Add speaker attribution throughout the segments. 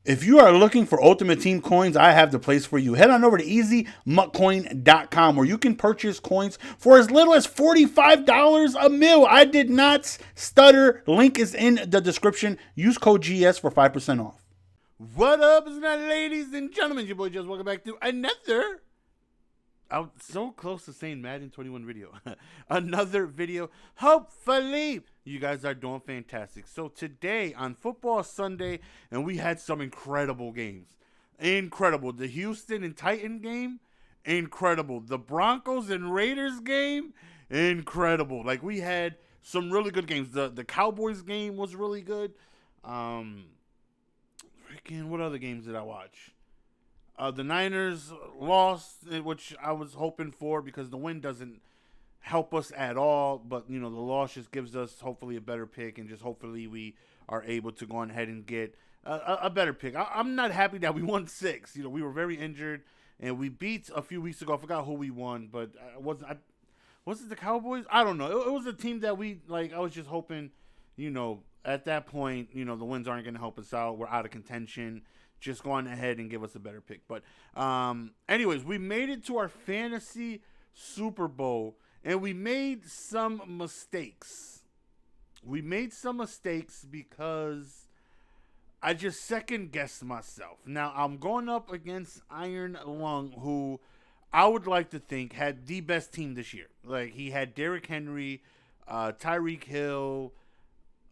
Speaker 1: If you are looking for Ultimate Team coins, I have the place for you. Head on over to easymuckcoin.com where you can purchase coins for as little as $45 a mil. I did not stutter. Link is in the description. Use code GS for 5% off. What up, ladies and gentlemen? Your boy Just welcome back to another. I'm so close to saying Madden 21 video. Another video. Hopefully, you guys are doing fantastic. So today on Football Sunday, and we had some incredible games. Incredible. The Houston and Titan game, incredible. The Broncos and Raiders game, incredible. Like, we had some really good games. The Cowboys game was really good. What other games did I watch? The Niners lost, which I was hoping for because the win doesn't help us at all. But, the loss just gives us hopefully a better pick, and just hopefully we are able to go ahead and get a better pick. I'm not happy that we won 6. We were very injured, and we beat a few weeks ago. I forgot who we won, but was it the Cowboys? I don't know. It was a team that I was just hoping, at that point, the wins aren't going to help us out. We're out of contention. Just go on ahead and give us a better pick. But anyways, we made it to our fantasy Super Bowl, and we made some mistakes. We made some mistakes because I just second-guessed myself. Now, I'm going up against Iron Lung, who I would like to think had the best team this year. Like, he had Derrick Henry, Tyreek Hill,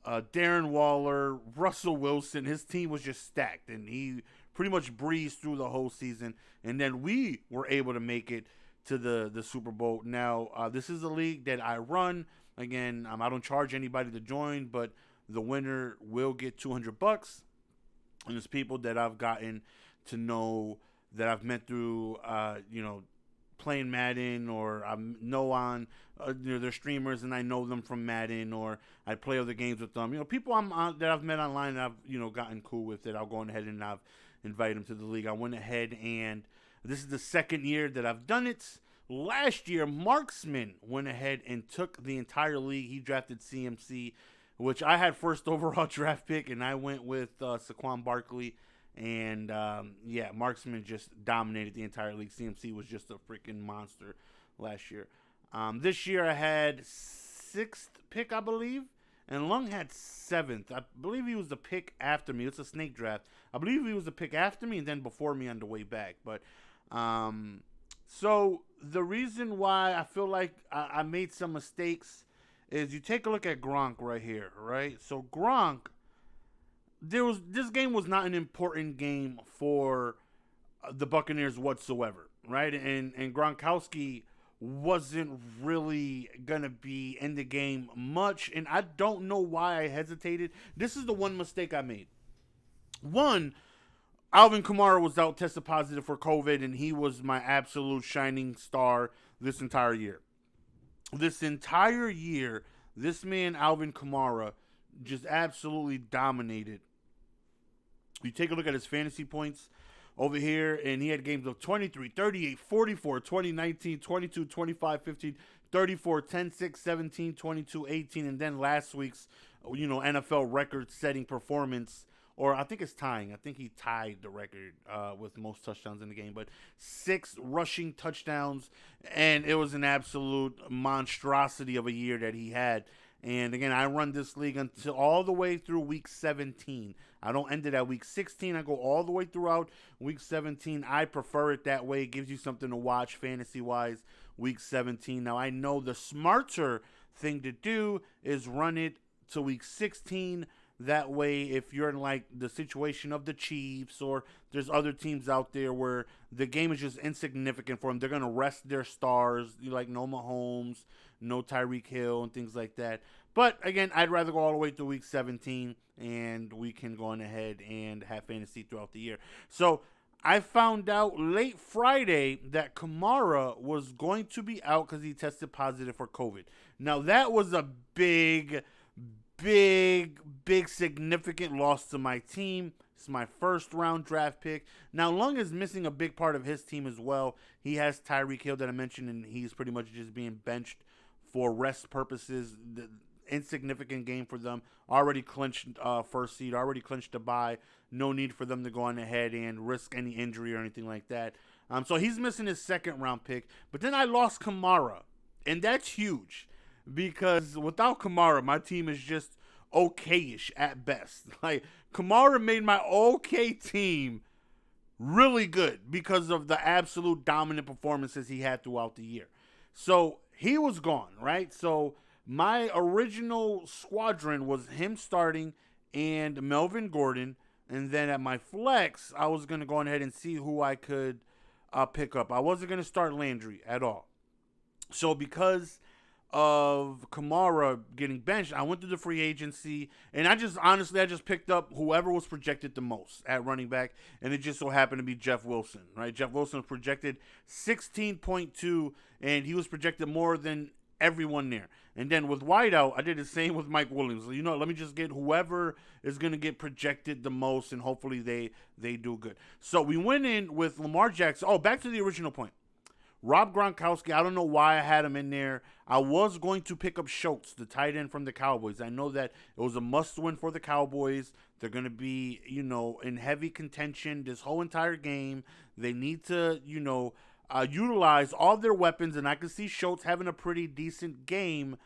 Speaker 1: Darren Waller, Russell Wilson. His team was just stacked, and he pretty much breezed through the whole season. And then we were able to make it to the Super Bowl. Now, this is a league that I run. Again, I don't charge anybody to join, but the winner will get $200. And it's people that I've gotten to know, that I've met through, playing Madden, or I know on they're streamers and I know them from Madden, or I play other games with them. People that I've met online that I've gotten cool with, that I'll go ahead and I've invited them to the league. I went ahead, and this is the second year that I've done it. Last year, Marksman went ahead and took the entire league. He drafted CMC, which I had first overall draft pick, and I went with Saquon Barkley. And, Marksman just dominated the entire league. CMC was just a freaking monster last year. This year I had 6th pick, I believe, and Lung had 7th. I believe he was the pick after me. It's a snake draft. I believe he was the pick after me and then before me on the way back. But so the reason why I feel like I made some mistakes is you take a look at Gronk right here, right? So Gronk, this game was not an important game for the Buccaneers whatsoever, right? And Gronkowski wasn't really going to be in the game much, and I don't know why I hesitated. This is the one mistake I made. One, Alvin Kamara was out, tested positive for COVID, and he was my absolute shining star this entire year. This entire year, this man, Alvin Kamara, just absolutely dominated. You take a look at his fantasy points over here, and he had games of 23, 38, 44, 20, 19, 22, 25, 15, 34, 10, 6, 17, 22, 18, and then last week's, NFL record-setting performance, or I think it's tying. I think he tied the record with most touchdowns in the game, but 6 rushing touchdowns, and it was an absolute monstrosity of a year that he had. And again, I run this league until all the way through week 17. I don't end it at week 16. I go all the way throughout week 17. I prefer it that way. It gives you something to watch fantasy-wise week 17. Now, I know the smarter thing to do is run it to week 16. That way, if you're in the situation of the Chiefs, or there's other teams out there where the game is just insignificant for them, they're going to rest their stars, like no Mahomes, no Tyreek Hill, and things like that. But again, I'd rather go all the way to week 17, and we can go on ahead and have fantasy throughout the year. So I found out late Friday that Kamara was going to be out because he tested positive for COVID. Now, that was a big significant loss to my team. It's my first round draft pick. Now, Lung is missing a big part of his team as well. He has Tyreek Hill that I mentioned, and he's pretty much just being benched for rest purposes. insignificant game for them. Already clinched first seed, already clinched a bye. No need for them to go on ahead and risk any injury or anything like that. So he's missing his second round pick. But then I lost Kamara, and that's huge because without Kamara, my team is just okayish at best. Like, Kamara made my okay team really good because of the absolute dominant performances he had throughout the year. So he was gone, right? So my original squadron was him starting and Melvin Gordon. And then at my flex, I was going to go ahead and see who I could pick up. I wasn't going to start Landry at all. So because of Kamara getting benched, I went through the free agency, and I just picked up whoever was projected the most at running back, and it just so happened to be Jeff Wilson, right? Jeff Wilson was projected 16.2, and he was projected more than everyone there. And then with wideout, I did the same with Mike Williams. So, let me just get whoever is going to get projected the most, and hopefully they do good. So we went in with Lamar Jackson. Oh, back to the original point. Rob Gronkowski, I don't know why I had him in there. I was going to pick up Schultz, the tight end from the Cowboys. I know that it was a must-win for the Cowboys. They're going to be, in heavy contention this whole entire game. They need to, utilize all their weapons, and I can see Schultz having a pretty decent game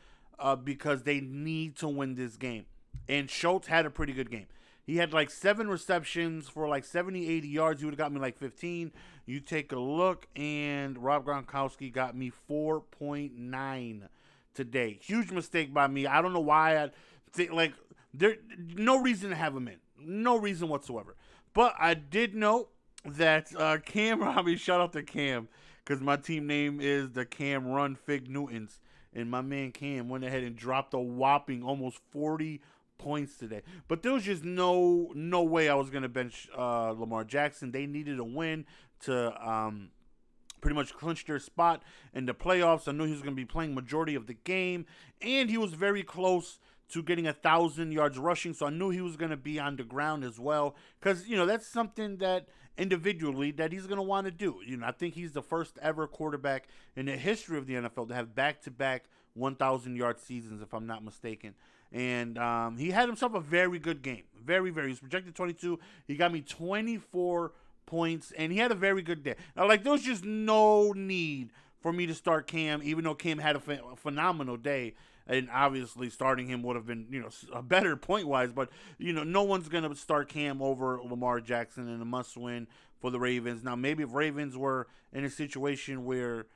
Speaker 1: because they need to win this game. And Schultz had a pretty good game. He had like 7 receptions for like 70, 80 yards. He would have got me like 15. You take a look, and Rob Gronkowski got me 4.9 today. Huge mistake by me. I don't know why. I think there no reason to have him in. No reason whatsoever. But I did know that Cam Robbie, shout out to Cam, because my team name is the Cam Run Fig Newtons. And my man Cam went ahead and dropped a whopping almost 40 points today. But there was just no way I was going to bench Lamar Jackson. They needed a win to pretty much clinch their spot in the playoffs. I knew he was going to be playing majority of the game, and he was very close to getting 1,000 yards rushing, so I knew he was going to be on the ground as well, because that's something that individually that he's going to want to do. I think he's the first ever quarterback in the history of the NFL to have back-to-back 1,000-yard seasons, if I'm not mistaken. And he had himself a very good game. Very, very. He was projected 22. He got me 24 points, and he had a very good day. Now, there was just no need for me to start Cam, even though Cam had a phenomenal day. And obviously starting him would have been, a better point-wise. But, no one's going to start Cam over Lamar Jackson in a must-win for the Ravens. Now, maybe if Ravens were in a situation where,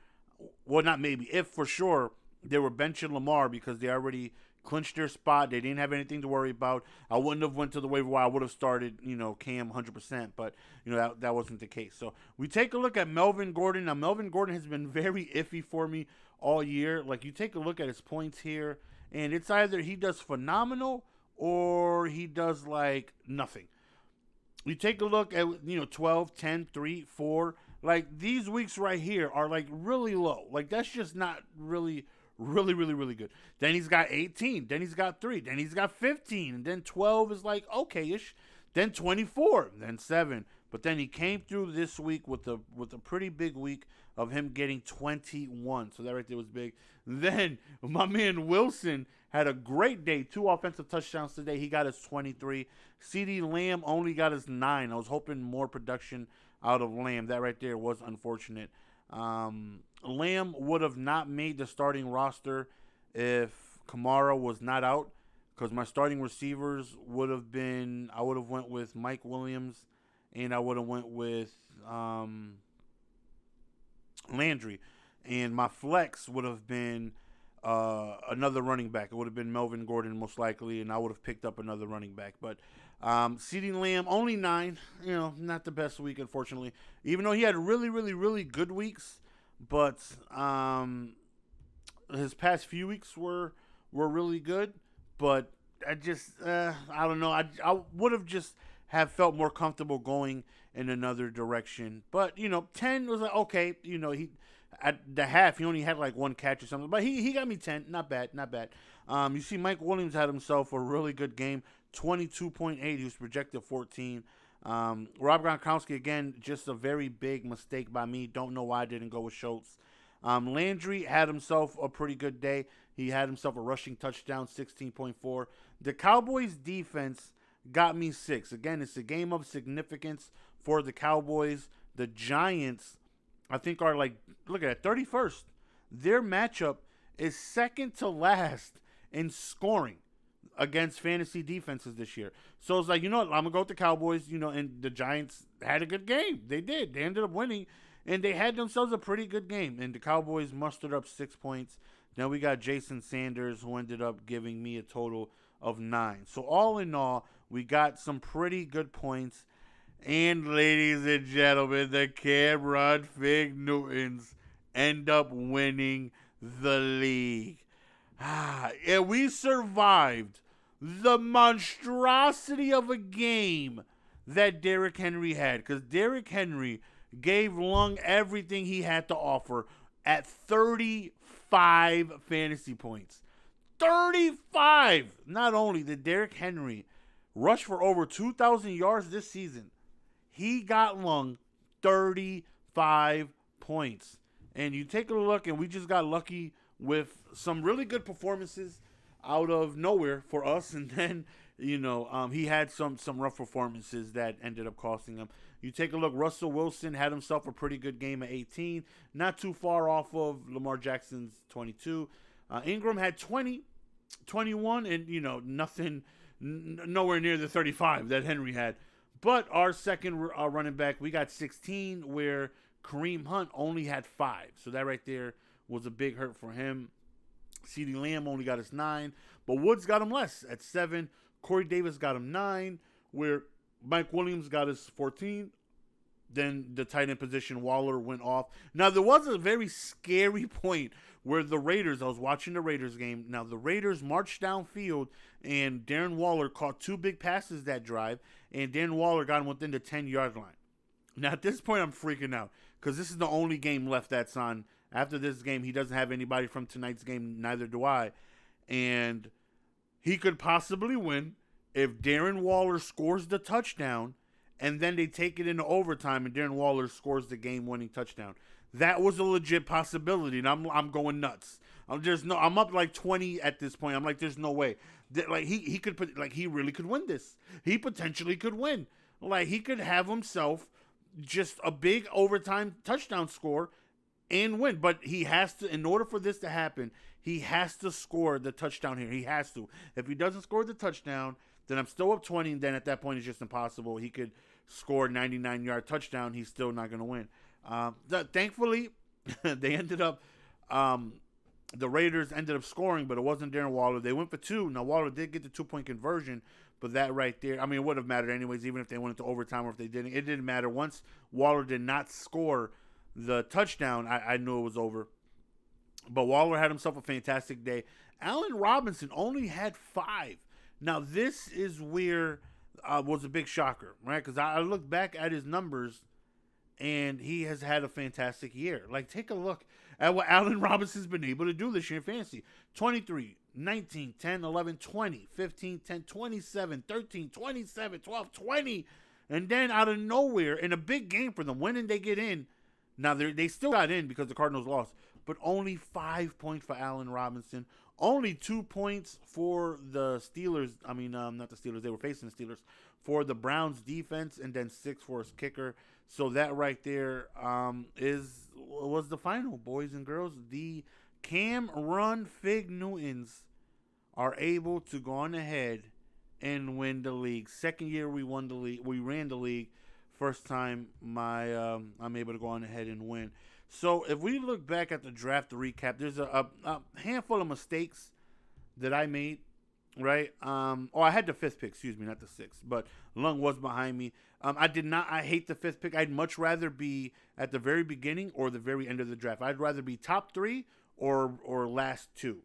Speaker 1: well, not maybe, if for sure they were benching Lamar because they already clinched their spot. They didn't have anything to worry about. I wouldn't have went to the waiver wire. I would have started, Cam 100%, but, that wasn't the case. So we take a look at Melvin Gordon. Now, Melvin Gordon has been very iffy for me all year. You take a look at his points here, and it's either he does phenomenal or he does, nothing. You take a look at, 12, 10, 3, 4. These weeks right here are, really low. That's just not really good. Then he's got 18. Then he's got 3. Then he's got 15. And then 12 is okay-ish. Then 24. Then 7. But then he came through this week with a pretty big week of him getting 21. So that right there was big. Then my man Wilson had a great day. 2 offensive touchdowns today. He got his 23. CeeDee Lamb only got his 9. I was hoping more production out of Lamb. That right there was unfortunate. Lamb would have not made the starting roster if Kamara was not out, because my starting receivers would have been, I would have went with Mike Williams, and I would have went with Landry, and my flex would have been another running back. It would have been Melvin Gordon most likely, and I would have picked up another running back. But CeeDee Lamb, only 9. Not the best week, unfortunately. Even though he had really good weeks, but his past few weeks were really good. But I just, I don't know. I would have just have felt more comfortable going in another direction. But, 10 was okay. He at the half, he only had 1 catch or something. But he got me 10. Not bad. You see Mike Williams had himself a really good game. 22.8. He was projected 14. Rob Gronkowski, again, just a very big mistake by me. Don't know why I didn't go with Schultz. Landry had himself a pretty good day. He had himself a rushing touchdown, 16.4. The Cowboys defense got me 6. Again, it's a game of significance for the Cowboys. The Giants, I think, are like, look at that, 31st. Their matchup is second to last in scoring against fantasy defenses this year. So it's like, you know what, I'm going to go with the Cowboys, and the Giants had a good game. They did. They ended up winning, and they had themselves a pretty good game. And the Cowboys mustered up 6 points. Then we got Jason Sanders, who ended up giving me a total of 9. So all in all, we got some pretty good points. And ladies and gentlemen, the Cameron Fig Newtons end up winning the league. And we survived the monstrosity of a game that Derrick Henry had. Because Derrick Henry gave Lung everything he had to offer at 35 fantasy points. 35! Not only did Derrick Henry rush for over 2,000 yards this season, he got Lung 35 points. And you take a look, and we just got lucky with some really good performances out of nowhere for us. And then, he had some rough performances that ended up costing him. You take a look, Russell Wilson had himself a pretty good game at 18. Not too far off of Lamar Jackson's 22. Ingram had 20, 21, and, nothing, nowhere near the 35 that Henry had. But our second running back, we got 16, where Kareem Hunt only had 5. So that right there was a big hurt for him. CeeDee Lamb only got us 9. But Woods got him less at 7. Corey Davis got him 9, where Mike Williams got us 14. Then the tight end position, Waller went off. Now, there was a very scary point where the Raiders, I was watching the Raiders game. Now, the Raiders marched downfield, and Darren Waller caught 2 big passes that drive, and Darren Waller got him within the 10-yard line. Now, at this point, I'm freaking out because this is the only game left that's on. After this game, he doesn't have anybody from tonight's game, neither do I. And he could possibly win if Darren Waller scores the touchdown, and then they take it into overtime, and Darren Waller scores the game-winning touchdown. That was a legit possibility, and I'm going nuts. I'm up like 20 at this point. I'm like, there's no way. Like he could, like, he really could win this. He potentially could win. Like, he could have himself just a big overtime touchdown score and win. But he has to, in order for this to happen, he has to score the touchdown here. He has to. If he doesn't score the touchdown, then I'm still up 20, and then at that point it's just impossible. He could score a 99-yard touchdown. He's still not going to win. Thankfully, they ended up, the Raiders ended up scoring, but it wasn't Darren Waller. They went for 2. Now, Waller did get the 2-point conversion, but that right there, I mean, it would have mattered anyways, even if they went into overtime or if they didn't. It didn't matter. Once Waller did not score the touchdown, I knew it was over. But Waller had himself a fantastic day. Allen Robinson only had 5. Now, this is where was a big shocker, right? Because I looked back at his numbers, and he has had a fantastic year. Like, take a look at what Allen Robinson's been able to do this year in fantasy. 23, 19, 10, 11, 20, 15, 10, 27, 13, 27, 12, 20. And then out of nowhere, in a big game for them, when did they get in? Now, they still got in because the Cardinals lost, but only 5 points for Allen Robinson. Only 2 points for the Steelers. I mean, not the Steelers. They were facing the Steelers. For the Browns defense, and then 6 for his kicker. So that right there was the final, boys and girls. The Cameron Fig Newtons are able to go on ahead and win the league. Second year we won the league. We ran the league. First time I'm able to go on ahead and win. So if we look back at the draft recap, there's a handful of mistakes that I made, right? I had the 5th pick, excuse me, not the 6th, but Lung was behind me. I hate the 5th pick. I'd much rather be at the very beginning or the very end of the draft. I'd rather be top 3 or last 2.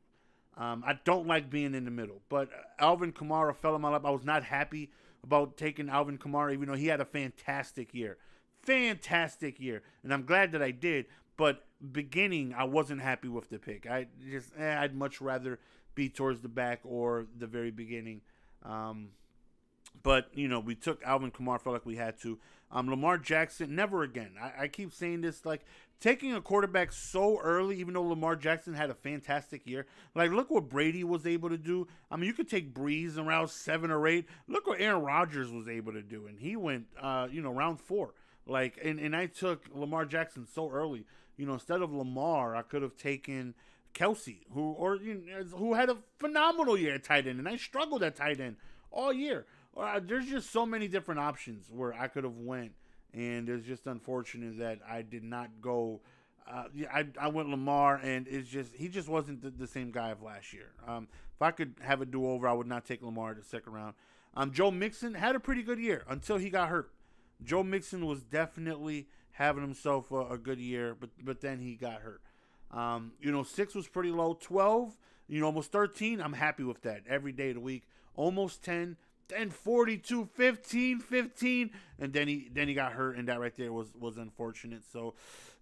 Speaker 1: I don't like being in the middle, but Alvin Kamara fell in my lap. I was not happy about taking Alvin Kamara, even though he had a fantastic year. And I'm glad that I did, but beginning, I wasn't happy with the pick. I'd much rather be towards the back or the very beginning. But, we took Alvin Kamara, felt like we had to. Lamar Jackson, never again. I keep saying this, like, taking a quarterback so early, even though Lamar Jackson had a fantastic year. Like, look what Brady was able to do. I mean, you could take Breeze in round 7 or 8. Look what Aaron Rodgers was able to do. And he went, round 4. Like, and I took Lamar Jackson so early. Instead of Lamar, I could have taken Kelsey, who had a phenomenal year at tight end. And I struggled at tight end all year. There's just so many different options where I could have went, and it's just unfortunate that I did not go. I went Lamar, and he just wasn't the same guy of last year. If I could have a do-over, I would not take Lamar in the second round. Joe Mixon had a pretty good year until he got hurt. Joe Mixon was definitely having himself a good year, but then he got hurt. 6 was pretty low. 12, almost 13. I'm happy with that every day of the week. Almost 10. Then 42, 15, and then he got hurt, and that right there was unfortunate. So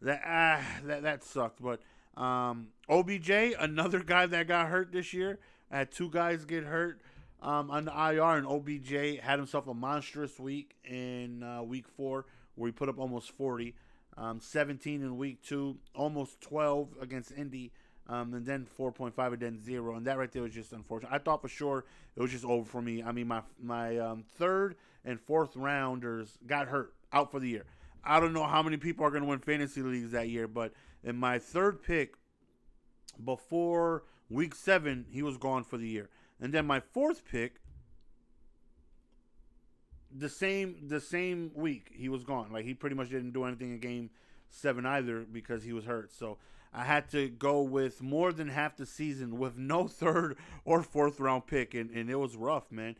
Speaker 1: that sucked. But OBJ, another guy that got hurt this year. I had 2 guys get hurt on the IR, and OBJ had himself a monstrous week in week 4, where he put up almost 40, 17 in week 2, almost 12 against Indy. And then 4.5 and then 0. And that right there was just unfortunate. I thought for sure it was just over for me. I mean, my third and fourth rounders got hurt, out for the year. I don't know how many people are going to win fantasy leagues that year, but in my third pick, before week 7, he was gone for the year. And then my fourth pick, the same week, he was gone. Like, he pretty much didn't do anything in game 7 either because he was hurt. So I had to go with more than half the season with no third or fourth round pick, and it was rough, man.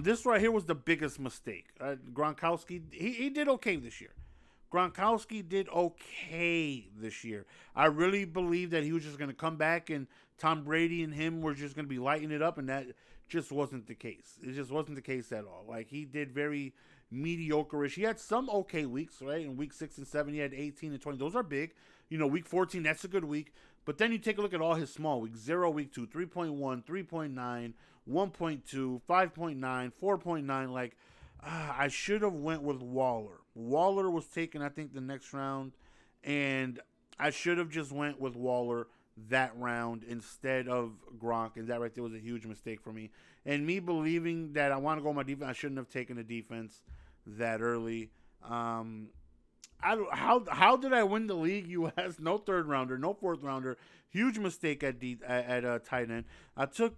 Speaker 1: This right here was the biggest mistake. Gronkowski, he did okay this year. Gronkowski did okay this year. I really believe that he was just going to come back and Tom Brady and him were just going to be lighting it up, and that just wasn't the case. It just wasn't the case at all. Like, he did very mediocre-ish. He had some okay weeks, right? In week 6 and 7, he had 18 and 20. Those are big. Week 14, that's a good week. But then you take a look at all his small weeks. 0, week 2, 3.1, 3.9, 1.2, 5.9, 4.9. Like, I should have went with Waller. Waller was taken, I think, the next round. And I should have just went with Waller that round instead of Gronk. And that right there was a huge mistake for me. And me believing that I want to go on my defense, I shouldn't have taken a defense that early. How did I win the league? You asked. No third rounder, no fourth rounder. Huge mistake at tight end. I took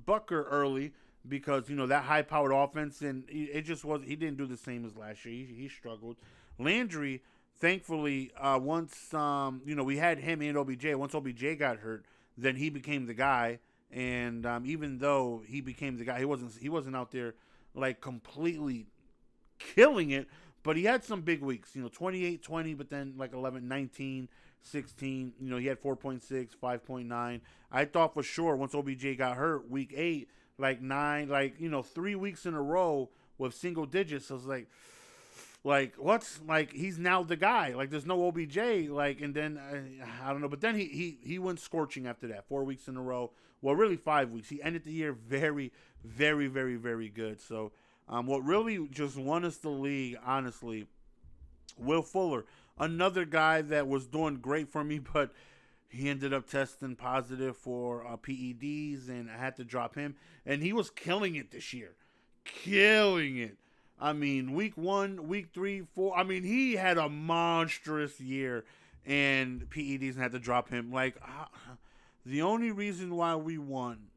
Speaker 1: Bucker early because that high powered offense, and it just was. He didn't do the same as last year. He struggled. Landry, thankfully, once we had him and OBJ. Once OBJ got hurt, then he became the guy. And even though he became the guy, he wasn't out there like completely killing it. But he had some big weeks, 28, 20, but then like 11, 19, 16. He had 4.6, 5.9. I thought for sure once OBJ got hurt, week 8, like 9, 3 weeks in a row with single digits. So it's what's he's now the guy. Like, there's no OBJ. And then I don't know. But then he went scorching after that. 4 weeks in a row. Well, really 5 weeks. He ended the year very, very, very, very good. So. What really just won us the league, honestly, Will Fuller, another guy that was doing great for me, but he ended up testing positive for PEDs, and I had to drop him. And he was killing it this year. Killing it. I mean, week 1, week 3, 4. I mean, he had a monstrous year, and PEDs, and had to drop him. The only reason why we won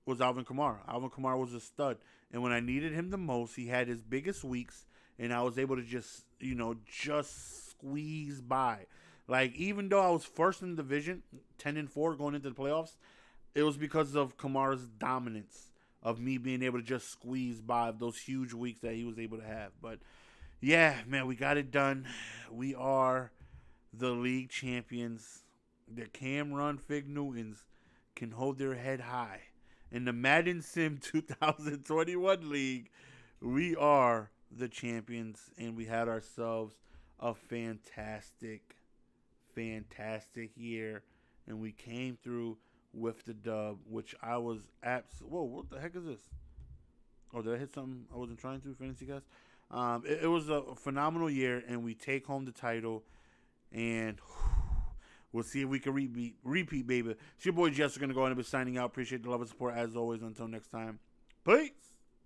Speaker 1: was Alvin Kamara. Alvin Kamara was a stud. And when I needed him the most, he had his biggest weeks, and I was able to just squeeze by. Like, even though I was first in the division, 10-4 going into the playoffs, it was because of Kamara's dominance of me being able to just squeeze by those huge weeks that he was able to have. But, yeah, man, we got it done. We are the league champions. The Cam Run Fig Newtons can hold their head high. In the Madden Sim 2021 League, we are the champions, and we had ourselves a fantastic, fantastic year, and we came through with the dub, which I was whoa, what the heck is this? Oh, did I hit something I wasn't trying to, fantasy guys? It was a phenomenal year, and we take home the title, and we'll see if we can repeat, baby. It's your boy Jess. We're going to go ahead and be signing out. Appreciate the love and support as always. Until next time. Peace.